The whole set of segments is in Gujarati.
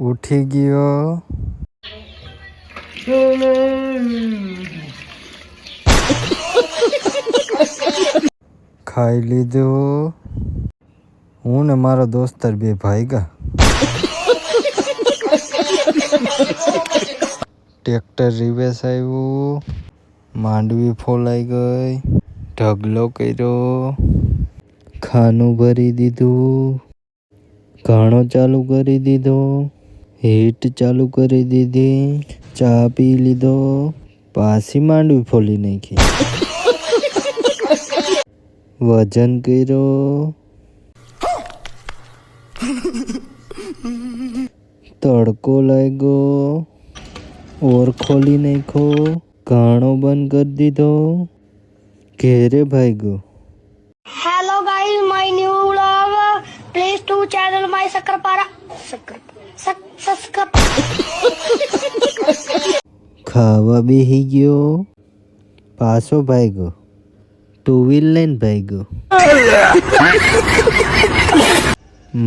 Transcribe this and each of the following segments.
ઉઠી ગયો, ખાઈ લીધું. હું ને મારો દોસ્તાર બે ભાગ્યા. ટ્રેક્ટર રિવેસ આવ્યું, માંડવી ફોલાઈ ગઈ, ઢગલો કર્યો, ખાનું ભરી દીધું, ઘાણો ચાલુ કરી દીધો, હીટ ચાલુ કરી દીધી, ચા પી લીધો, પાછી માંડવી ફોલી નાખી, વજન કર્યો, તડકો લાગ્યો, ઓર ખોલી નાખ્યો, ઘાણો બંધ કરી દીધો, ઘેરે ભાગ્યો. Hello guys, my new vlog. Please to channel my Sakrapara. ખાવા બેહી ગયો, પાછો ભાગ્યો, ટુ વ્હીલ લઈને ભાગ્યો.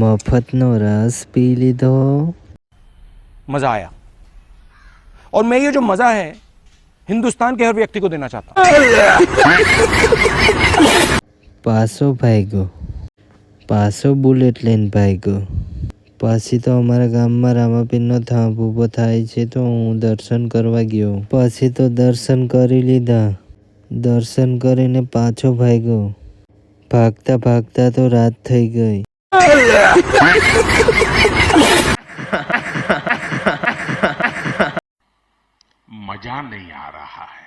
મફતનો રસ પી લીધો. मजा आया और मैं ये जो मजा है हिंदुस्तान के हर व्यक्ति को देना चाहता हूँ. પાછો ભાગ્યો, પાછો બુલેટ લઈને ભાગ્યો. પછી તો અમારા ગામમાં રામાપીરનો થાંભ ઊભો થાય છે તો હું દર્શન કરવા ગયો. પછી તો દર્શન કરી લીધા. દર્શન કરીને પાછો ભાગ્યો. ભાગતા ભાગતા તો રાત થઈ ગઈ. मजा नहीं आ रहा है.